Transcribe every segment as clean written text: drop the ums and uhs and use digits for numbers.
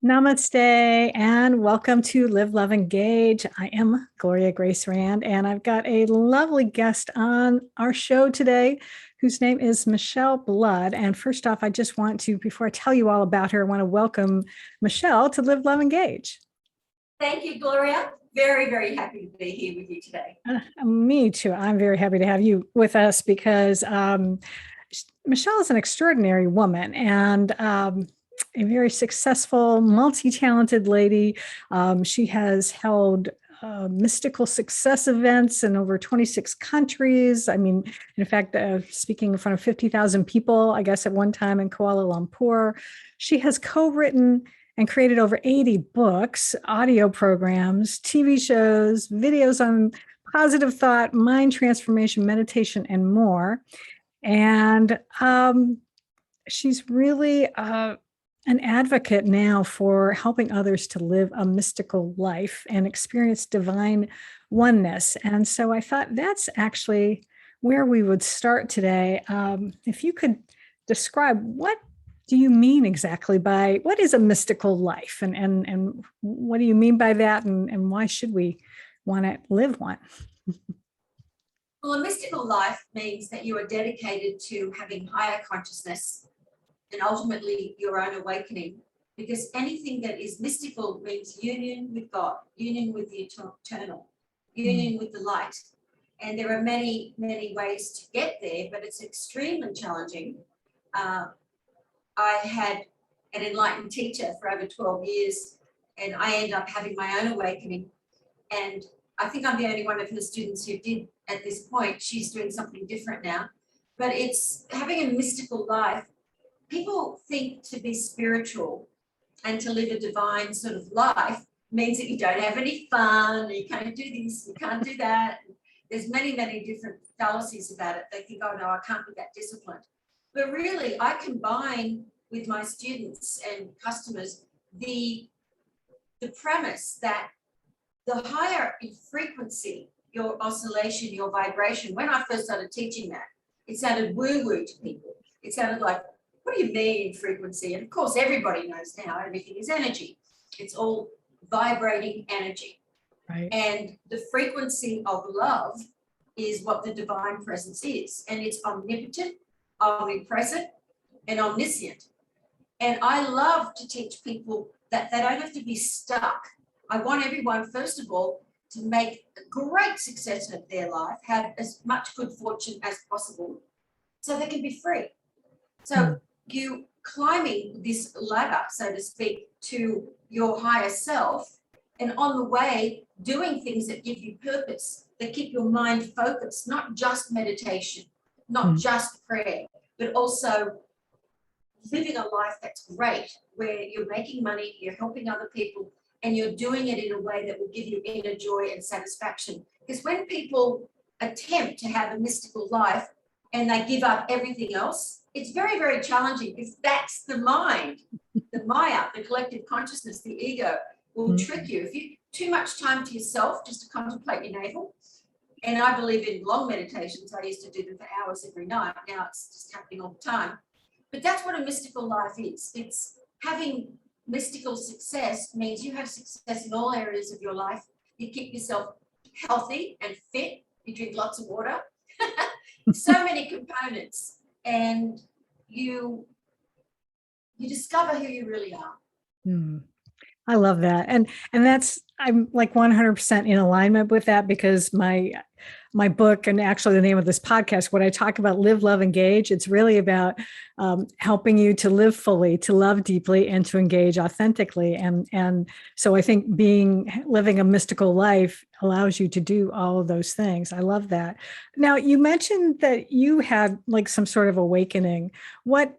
Namaste and welcome to Live, Love, Engage. I am Gloria Grace Rand, and I've got a lovely guest on our show today whose name is Michele Blood. And first off, I just want to, before I tell you all about her, I want to welcome Michele to Live, Love, Engage. Thank you, Gloria. Very, very happy to be here with you today. Me too. I'm very happy to have you with us because Michele is an extraordinary woman and a very successful, multi-talented lady. She has held mystical success events in over 26 countries. I mean, in fact, speaking in front of 50,000 people, I guess at one time in Kuala Lumpur. She has co-written and created over 80 books, audio programs, TV shows, videos on positive thought, mind transformation, meditation, and more. And she's really an advocate now for helping others to live a mystical life and experience divine oneness. And so I thought that's actually where we would start today. If you could describe, what do you mean exactly by what is a mystical life, and what do you mean by that, and why should we want to live one? Well, a mystical life means that you are dedicated to having higher consciousness and ultimately your own awakening, because anything that is mystical means union with God, union with the eternal, union with the light. And there are many, many ways to get there, but it's extremely challenging. I had an enlightened teacher for over 12 years, and I ended up having my own awakening. And I think I'm the only one of her students who did at this point. She's doing something different now. But it's having a mystical life. People think to be spiritual and to live a divine sort of life means that you don't have any fun, you can't do this, you can't do that. There's many, many different fallacies about it. They think, oh no, I can't be that disciplined. But really, I combine with my students and customers the premise that the higher in frequency, your oscillation, your vibration, when I first started teaching that, it sounded woo-woo to people. It sounded like, what do you mean frequency? And of course, everybody knows now everything is energy. It's all vibrating energy. Right. And the frequency of love is what the divine presence is. And it's omnipotent, omnipresent, and omniscient. And I love to teach people that they don't have to be stuck. I want everyone, first of all, to make a great success of their life, have as much good fortune as possible, so they can be free. So you climbing this ladder, so to speak, to your higher self, and on the way doing things that give you purpose, that keep your mind focused, not just meditation, not just prayer, but also living a life that's great, where you're making money, you're helping other people, and you're doing it in a way that will give you inner joy and satisfaction. Because when people attempt to have a mystical life and they give up everything else, it's very, very challenging, because that's the mind, the Maya, the collective consciousness, the ego will trick you. If you too much time to yourself just to contemplate your navel, and I believe in long meditations, I used to do them for hours every night. Now it's just happening all the time. But that's what a mystical life is. It's having mystical success means you have success in all areas of your life. You keep yourself healthy and fit. You drink lots of water. So many components. And you discover who you really are. I love that. And that's, I'm like 100% in alignment with that, because my book, and actually the name of this podcast, what I talk about, Live, Love, Engage, it's really about helping you to live fully, to love deeply, and to engage authentically. And so I think living a mystical life allows you to do all of those things. I love that. Now, you mentioned that you had like some sort of awakening. What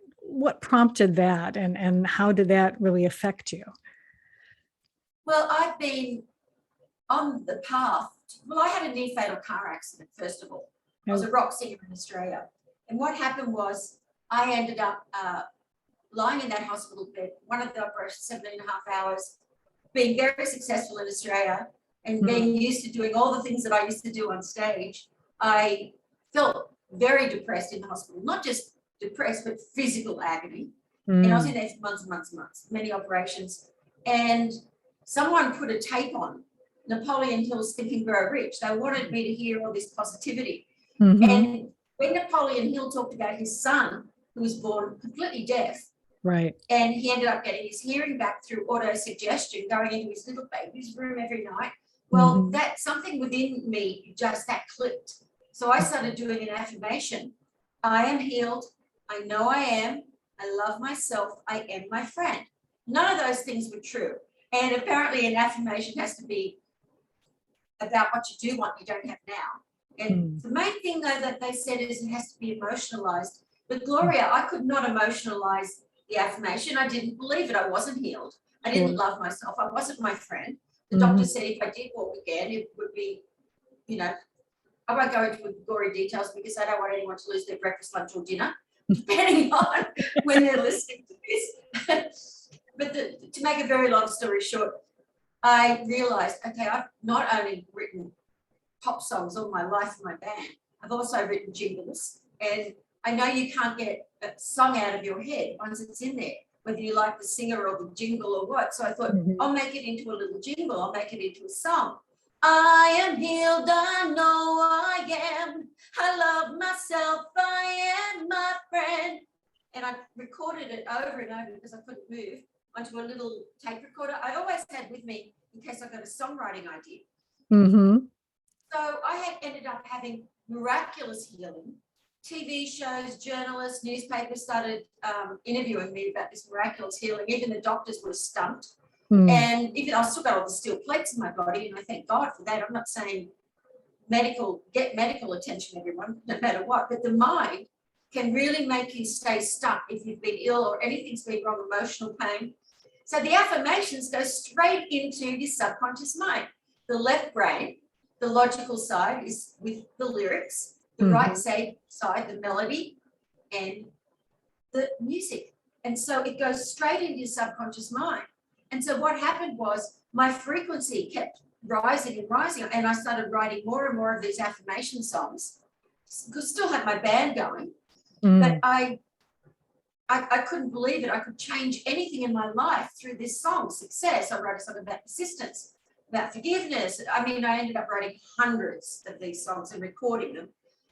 prompted that, and how did that really affect you? Well, I've been on the path. Well, I had a near fatal car accident, first of all. I was a rock singer in Australia. And what happened was I ended up lying in that hospital bed, one of the operations, 17.5 hours, being very successful in Australia and being used to doing all the things that I used to do on stage. I felt very depressed in the hospital, not just depressed, but physical agony. And I was in there for months and months and months, many operations. And someone put a tape on Napoleon Hill's Think and Grow Rich. They wanted me to hear all this positivity. And when Napoleon Hill talked about his son, who was born completely deaf, right, and he ended up getting his hearing back through auto-suggestion, going into his little baby's room every night. Well, that something within me just that clicked. So I started doing an affirmation. I am healed. I know I am. I love myself. I am my friend. None of those things were true. And apparently an affirmation has to be about what you do want, you don't have now. And the main thing, though, that they said is it has to be emotionalized. But Gloria, I could not emotionalize the affirmation. I didn't believe it. I wasn't healed. I didn't love myself. I wasn't my friend. The doctor said if I did walk again, it would be, you know, I won't go into gory details because I don't want anyone to lose their breakfast, lunch, or dinner, depending on when they're listening to this. But to make a very long story short, I realized, okay, I've not only written pop songs all my life in my band, I've also written jingles. And I know you can't get a song out of your head once it's in there, whether you like the singer or the jingle or what. So I thought, I'll make it into a little jingle. I'll make it into a song. I am healed, I know I am. I love myself, I am my friend. And I recorded it over and over because I couldn't move onto a little tape recorder. I always had with me in case I got a songwriting idea. So I had ended up having Miraculous Healing. TV shows, journalists, newspapers started interviewing me about this miraculous healing. Even the doctors were stumped. And even I still got all the steel plates in my body, and I thank God for that. I'm not saying get medical attention, everyone, no matter what, but the mind can really make you stay stuck if you've been ill or anything's been wrong, emotional pain. So the affirmations go straight into your subconscious mind. The left brain, the logical side, is with the lyrics. The right side, the melody and the music. And so it goes straight into your subconscious mind. And so what happened was my frequency kept rising and rising. And I started writing more and more of these affirmation songs. Could still have my band going. But I couldn't believe it. I could change anything in my life through this song, success. I wrote a song about persistence, about forgiveness. I mean, I ended up writing hundreds of these songs and recording them.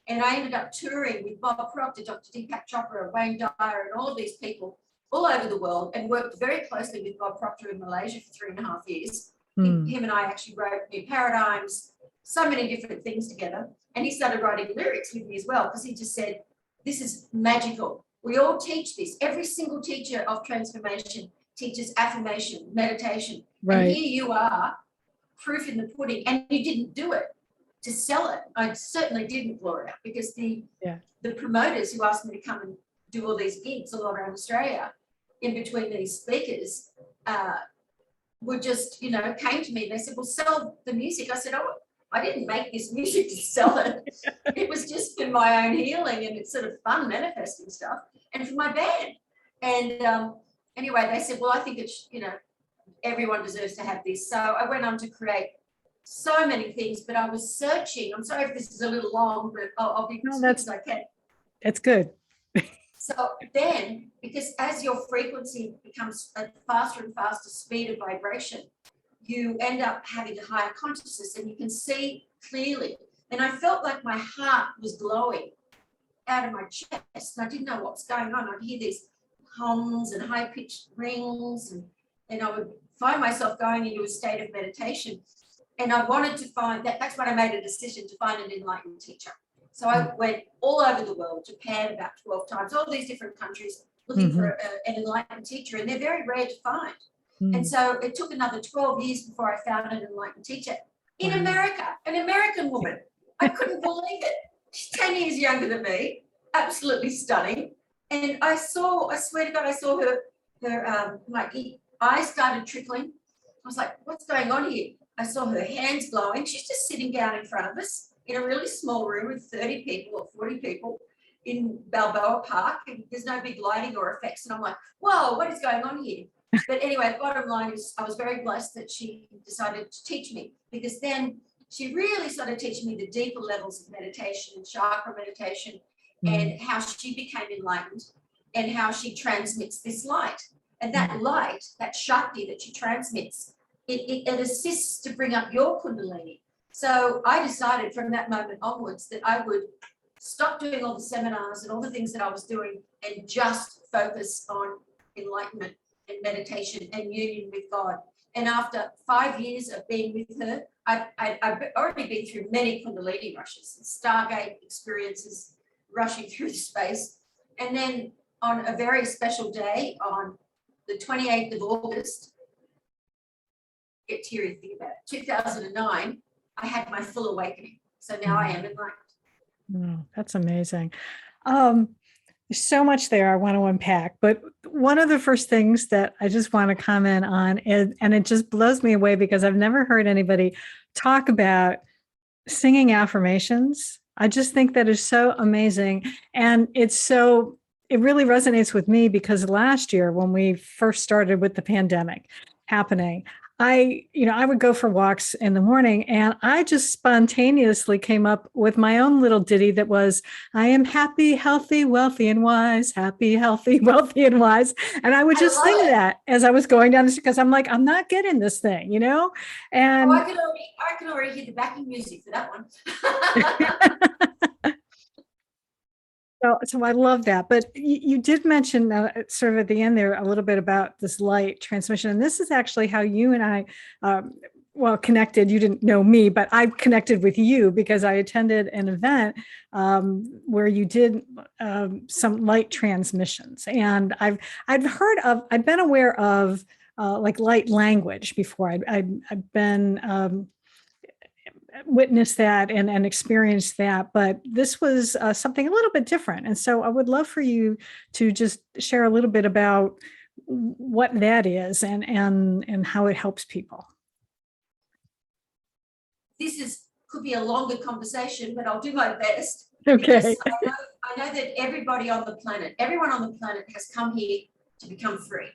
And I ended up touring with Bob Proctor, Dr. Deepak Chopra, Wayne Dyer, and all of these people all over the world, and worked very closely with Bob Proctor in Malaysia for 3.5 years. Him and I actually wrote New Paradigms, so many different things together. And he started writing lyrics with me as well, because he just said, this is magical. We all teach this. Every single teacher of transformation teaches affirmation, meditation. And here you are, proof in the pudding, and you didn't do it to sell it. I certainly didn't, Gloria, because the promoters who asked me to come and do all these gigs all around Australia in between these speakers would just, you know, came to me. They said, well, sell the music. I said, oh, I didn't make this music to sell it. It was just for my own healing, and it's sort of fun manifesting stuff, and for my band. And anyway, they said, well, I think it's, you know, everyone deserves to have this. So I went on to create so many things, but I was searching. I'm sorry if this is a little long, but I'll be as quick as I can. It's good. So then, because as your frequency becomes a faster and faster speed of vibration, you end up having a higher consciousness, and you can see clearly. And I felt like my heart was glowing out of my chest, and I didn't know what was going on. I'd hear these hums and high-pitched rings, and I would find myself going into a state of meditation. And I wanted to find that. That's when I made a decision to find an enlightened teacher. So I went all over the world, Japan about 12 times, all these different countries, looking for an enlightened teacher, and they're very rare to find. And so it took another 12 years before I found an enlightened teacher in America, an American woman. I couldn't believe it. She's 10 years younger than me, absolutely stunning. And I swear to God, I saw her my eyes started trickling. I was like, what's going on here? I saw her hands glowing. She's just sitting down in front of us in a really small room with 30 people or 40 people in Balboa Park. And there's no big lighting or effects. And I'm like, whoa, what is going on here? But anyway, the bottom line is I was very blessed that she decided to teach me, because then she really started teaching me the deeper levels of meditation and chakra meditation and how she became enlightened and how she transmits this light. And that light, that Shakti that she transmits, it assists to bring up your Kundalini. So I decided from that moment onwards that I would stop doing all the seminars and all the things that I was doing and just focus on enlightenment and meditation and union with God. And after 5 years of being with her, I've already been through many Kundalini rushes and Stargate experiences, rushing through space. And then on a very special day, on the 28th of August, get teary to think about it, 2009, I had my full awakening. So now I am enlightened. Oh, that's amazing. There's so much there I want to unpack, but one of the first things that I just want to comment on is, and it just blows me away because I've never heard anybody talk about singing affirmations. I just think that is so amazing. And it really resonates with me because last year when we first started with the pandemic happening, I would go for walks in the morning and I just spontaneously came up with my own little ditty that was, I am happy, healthy, wealthy, and wise, happy, healthy, wealthy, and wise. And I would just sing that as I was going down the street because I'm like, I'm not getting this thing, And I can already hear the backing music for that one. So I love that. But you did mention sort of at the end there a little bit about this light transmission. And this is actually how you and I, connected. You didn't know me, but I connected with you because I attended an event where you did some light transmissions. And I'd been aware of like light language before. I'd been witnessed that and experienced that, but this was something a little bit different. And so I would love for you to just share a little bit about what that is and how it helps people. This could be a longer conversation, but I'll do my best. Okay. I know that everyone on the planet has come here to become free.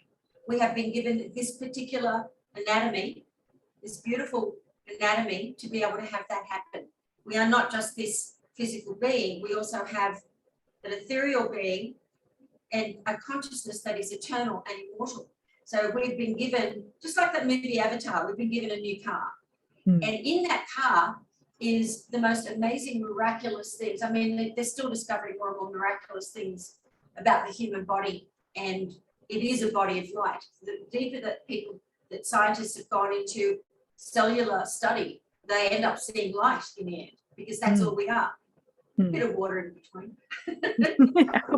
We have been given this particular anatomy, this beautiful anatomy, to be able to have that happen. We are not just this physical being, we also have an ethereal being and a consciousness that is eternal and immortal. So we've been given, just like that movie Avatar, we've been given a new car. And in that car is the most amazing, miraculous things. I mean, they're still discovering more and more miraculous things about the human body, and it is a body of light. The deeper that scientists have gone into cellular study, they end up seeing light in the end, because that's all we are. A bit of water in between.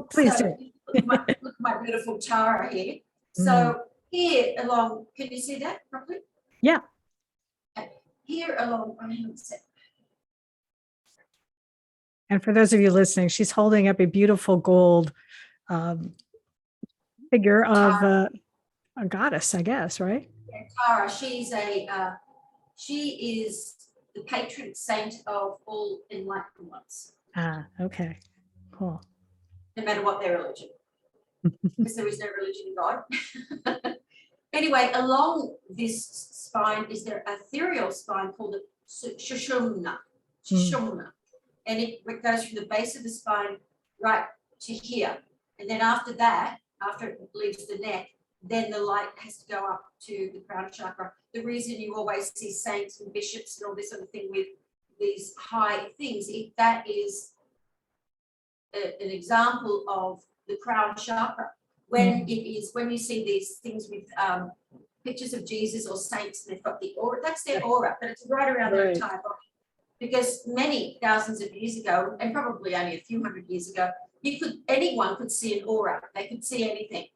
Please so, look at my beautiful Tara here. So here along, can you see that properly? Yeah. Here along, I haven't said. And for those of you listening, she's holding up a beautiful gold figure of a goddess, I guess, right? Yeah, Tara, she is the patron saint of all enlightened ones. Ah, okay, cool. No matter what their religion, because there is no religion in God. Anyway, along this spine is their ethereal spine called the Sushumna. And it goes from the base of the spine right to here. And then after that, after it leaves the neck, then the light has to go up to the crown chakra. The reason you always see saints and bishops and all this sort of thing with these high things, that is an example of the crown chakra. When you see these things with pictures of Jesus or saints, and they've got the aura, that's their aura, but it's right around their entire body. Because many thousands of years ago, and probably only a few hundred years ago, anyone could see an aura. They could see anything,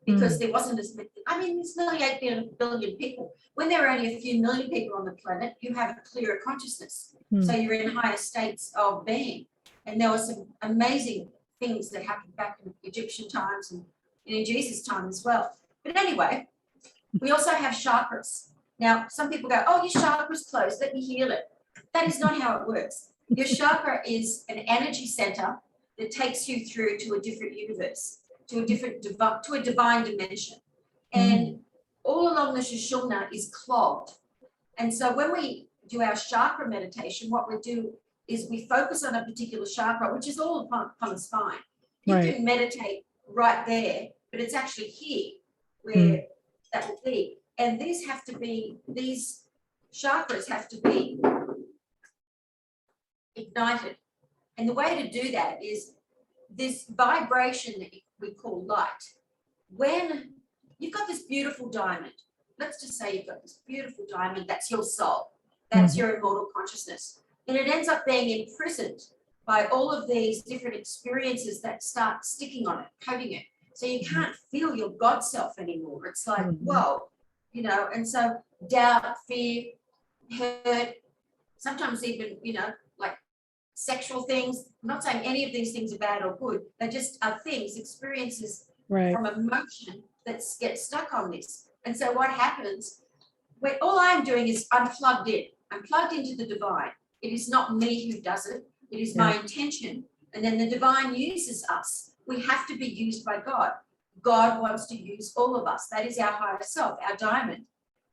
because there wasn't as many. I mean, there's nearly 8 billion people. When there are only a few million people on the planet, you have a clearer consciousness. So you're in higher states of being. And there were some amazing things that happened back in Egyptian times and in Jesus' time as well. But anyway, we also have chakras. Now, some people go, oh, your chakra's closed, let me heal it. That is not how it works. Your chakra is an energy center that takes you through to a different universe, to a divine dimension. And all along the Sushumna is clogged. And so when we do our chakra meditation, what we do is we focus on a particular chakra, which is all upon the spine. You can meditate right there, but it's actually here. where that will be. And these chakras have to be ignited. And the way to do that is this vibration that we call light. When you've got this beautiful diamond, let's just say you've got this beautiful diamond, that's your soul, that's your immortal consciousness. And it ends up being imprisoned by all of these different experiences that start sticking on it, coating it. So you can't feel your God self anymore. It's like, whoa, you know, and so doubt, fear, hurt, sometimes even, you know, like sexual things. I'm not saying any of these things are bad or good. They just are things, experiences from emotion that get stuck on this. And so what happens, when all I'm doing is I'm plugged in. I'm plugged into the divine. It is not me who does it. It is my intention. And then the divine uses us. We have to be used by God. God wants to use all of us. That is our higher self, our diamond.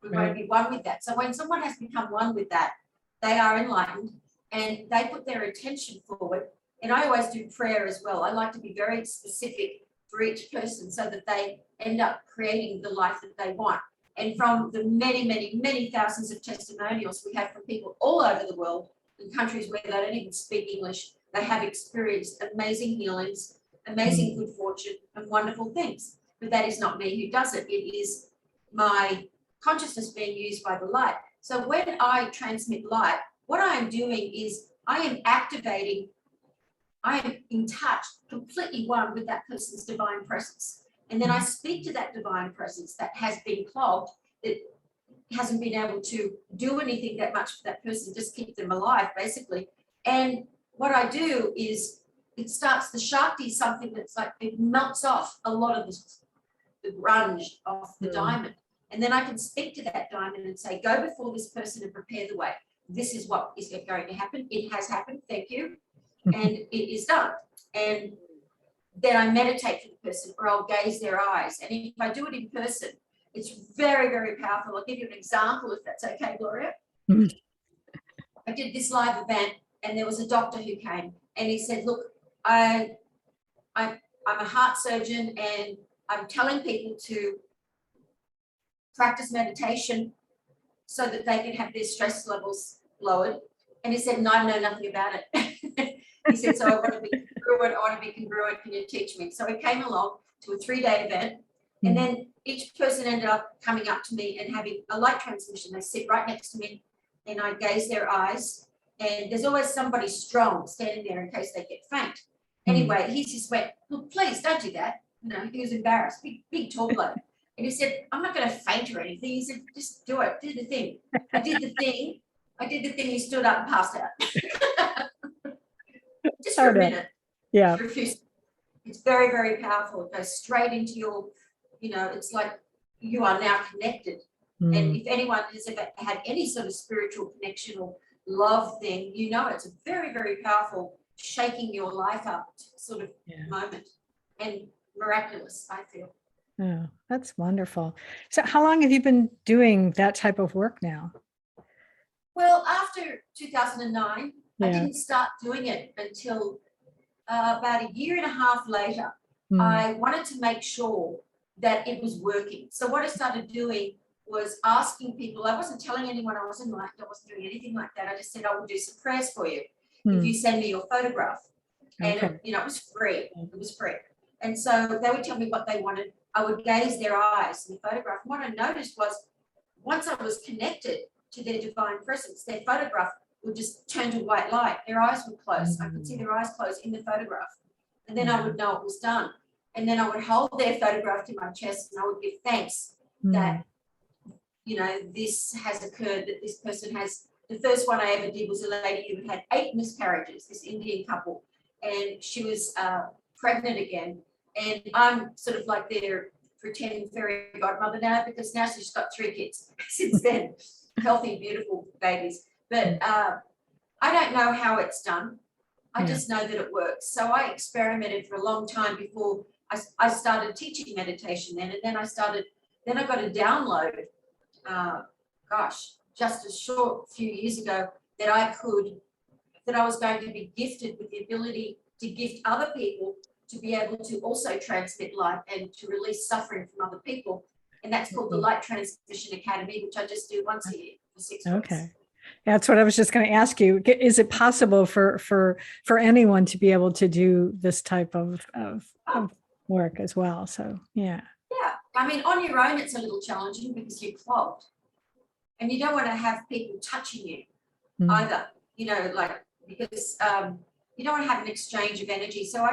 We want to be one with that. So when someone has become one with that, they are enlightened and they put their intention forward. And I always do prayer as well. I like to be very specific for each person so that they end up creating the life that they want. And from the many, many, many thousands of testimonials we have from people all over the world in countries where they don't even speak English, they have experienced amazing healings, amazing good fortune, and wonderful things. But that is not me who does it. It is my consciousness being used by the light. So when I transmit light, what I am doing is I am activating, I am in touch, completely one with that person's divine presence. And then I speak to that divine presence that has been clogged, that hasn't been able to do anything that much for that person, just keep them alive, basically. And what I do is it starts, the Shakti, something that's like, it melts off a lot of the grunge of the diamond. And then I can speak to that diamond and say, go before this person and prepare the way. This is what is going to happen. It has happened. Thank you. And it is done. And then I meditate for the person, or I'll gaze their eyes. And if I do it in person, it's very, very powerful. I'll give you an example if that's okay, Gloria. I did this live event and there was a doctor who came and he said, look, I'm a heart surgeon and I'm telling people to practice meditation so that they can have their stress levels lowered. And he said, no, I know nothing about it. He said, so I want to be congruent, can you teach me? So I came along to a 3-day event, and then each person ended up coming up to me and having a light transmission. They sit right next to me and I gaze their eyes, and there's always somebody strong standing there in case they get faint. Anyway, he just went, look, please don't do that. You know, he was embarrassed, big tall bloke. And he said, I'm not going to faint or anything. He said, just do it, do the thing. I did the thing, he stood up and passed out. Just for a minute. Yeah. It's very, very powerful. It goes straight into your, you know, it's like you are now connected. And if anyone has ever had any sort of spiritual connection or love thing, you know, it's a very, very powerful, shaking your life up sort of moment, and miraculous, I feel. Oh, that's wonderful. So how long have you been doing that type of work now? Well, after 2009, I didn't start doing it until about a year and a half later. I wanted to make sure that it was working. So what I started doing was asking people. I wasn't telling anyone I was enlightened. I wasn't doing anything like that. I just said, I will do some prayers for you if you send me your photograph. And, you know, it was free. It was free. And so they would tell me what they wanted. I would gaze their eyes in the photograph. And what I noticed was once I was connected to their divine presence, their photograph would just turn to white light. Their eyes would close. I could see their eyes close in the photograph. And then I would know it was done. And then I would hold their photograph to my chest and I would give thanks that, you know, this has occurred, that this person has. The first one I ever did was a lady who had 8 miscarriages, this Indian couple, and she was pregnant again. And I'm sort of like their pretend fairy godmother now, because now she's got 3 kids since then, healthy, beautiful babies. But I don't know how it's done. I just know that it works. So I experimented for a long time before I started teaching meditation then. And then I got a download, just a short few years ago, that I was going to be gifted with the ability to gift other people to be able to also transmit light and to release suffering from other people. And that's called the Light Transposition Academy, which I just do once a year for 6 weeks. Okay. That's what I was just going to ask you. Is it possible for anyone to be able to do this type of work as well? So, yeah. Yeah. I mean, on your own, it's a little challenging because you're clogged. And you don't want to have people touching you either, you know, like, because you don't want to have an exchange of energy. So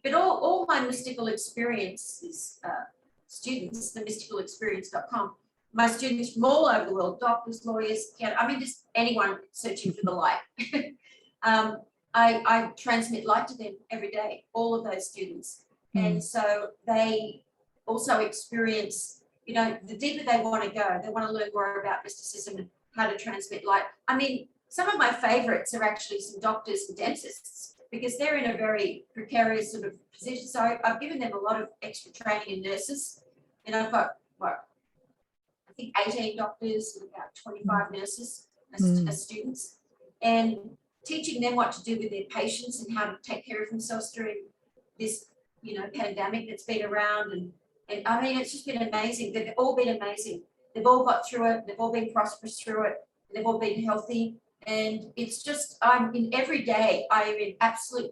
but all my mystical experiences, students, themysticalexperience.com, my students from all over the world, doctors, lawyers, I mean, just anyone searching for the light. I transmit light to them every day, all of those students. And so they also experience, you know, the deeper they want to go, they want to learn more about mysticism and how to transmit light. I mean, some of my favorites are actually some doctors and dentists, because they're in a very precarious sort of position. So I've given them a lot of extra training in nurses, and I've got, what, I think 18 doctors and about 25 nurses as students, and teaching them what to do with their patients and how to take care of themselves during this, you know, pandemic that's been around. And I mean, it's just been amazing. They've all been amazing. They've all got through it. They've all been prosperous through it. They've all been healthy. And it's just, I'm in every day, I am in absolute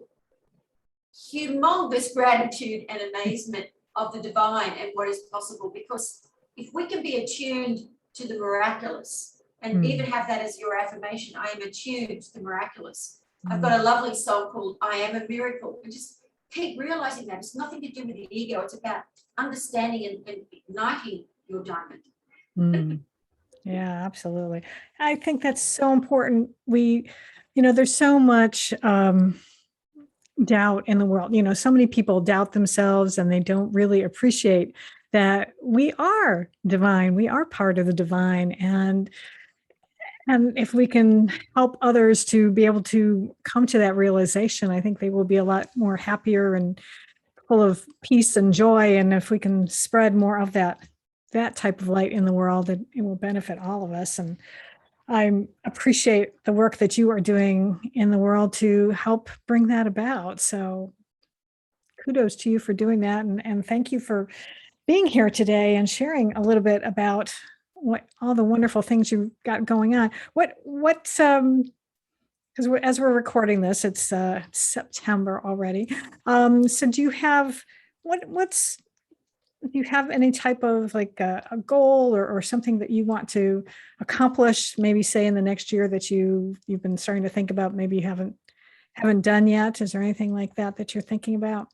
humongous gratitude and amazement of the divine and what is possible. Because if we can be attuned to the miraculous and even have that as your affirmation, I am attuned to the miraculous. I've got a lovely song called I Am a Miracle. And just keep realizing that it's nothing to do with the ego. It's about understanding and igniting your diamond. Yeah, absolutely. I think that's so important. You know, there's so much doubt in the world. You know, so many people doubt themselves and they don't really appreciate that we are divine. We are part of the divine. And if we can help others to be able to come to that realization, I think they will be a lot more happier and full of peace and joy. And if we can spread more of that type of light in the world, it will benefit all of us. And I appreciate the work that you are doing in the world to help bring that about. So kudos to you for doing that. And thank you for being here today and sharing a little bit about what all the wonderful things you've got going on. Because as we're recording this, it's September already. So do you have do you have any type of like a goal or something that you want to accomplish, maybe say in the next year that you've been starting to think about, maybe you haven't done yet? Is there anything like that you're thinking about?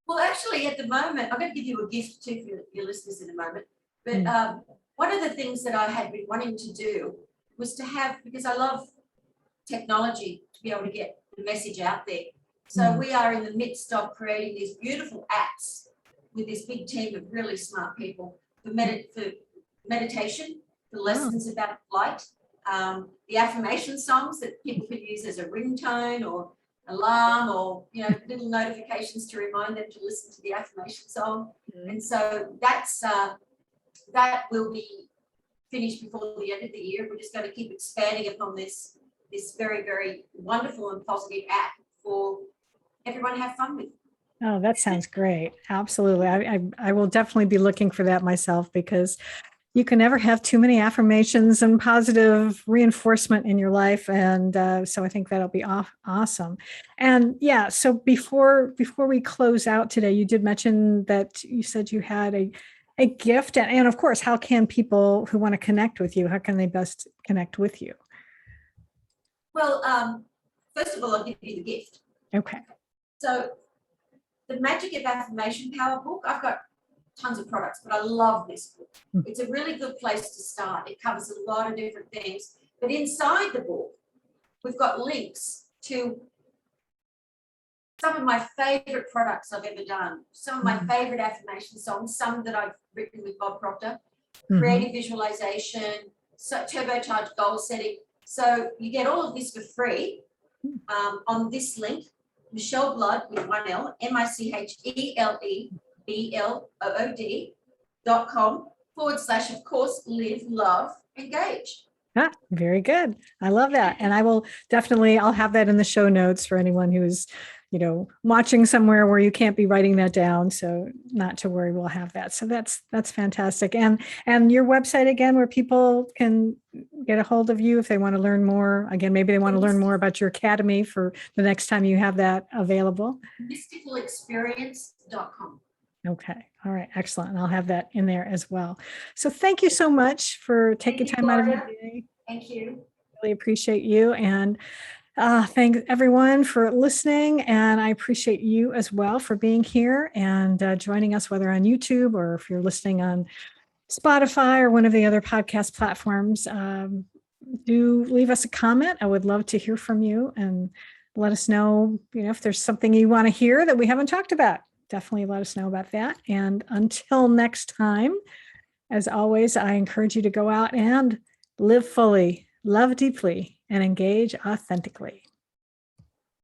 Well, actually, at the moment, I'm going to give you a gift too for your listeners in a moment. But one of the things that I had been wanting to do was to have, because I love technology, to be able to get the message out there. So we are in the midst of creating these beautiful apps with this big team of really smart people for meditation, for lessons about light, the affirmation songs that people could use as a ringtone or alarm, or, you know, little notifications to remind them to listen to the affirmation song. And so that will be finished before the end of the year. We're just going to keep expanding upon this very, very wonderful and positive app for everyone to have fun with. Oh, that sounds great. Absolutely. I will definitely be looking for that myself, because you can never have too many affirmations and positive reinforcement in your life. And so I think that'll be awesome. And yeah, so before we close out today, you did mention that you said you had a gift. And of course, how can people who want to connect with you, how can they best connect with you? Well, first of all, I'll give you the gift. Okay. So the Magic of Affirmation Power book, I've got tons of products, but I love this book. It's a really good place to start. It covers a lot of different things. But inside the book, we've got links to some of my favorite products I've ever done, some of my favorite affirmation songs, some that I've written with Bob Proctor, creative visualization, turbocharged goal setting. So you get all of this for free on this link, Michele Blood with one L, MicheleBlood.com/, of course, live, love, engage. Ah, very good. I love that. And I'll have that in the show notes for anyone who's, watching somewhere where you can't be writing that down. So not to worry, we'll have that. So that's fantastic. And your website again, where people can get a hold of you if they want to learn more. Again, maybe they want to learn more about your academy for the next time you have that available. mysticalexperience.com. Okay. All right. Excellent. And I'll have that in there as well. So thank you so much for taking time out of your day. Thank you. Really appreciate you. And thanks everyone for listening. And I appreciate you as well for being here and joining us, whether on YouTube or if you're listening on Spotify or one of the other podcast platforms. Do leave us a comment. I would love to hear from you and let us know, if there's something you want to hear that we haven't talked about. Definitely let us know about that. And until next time, as always, I encourage you to go out and live fully, love deeply, and engage authentically.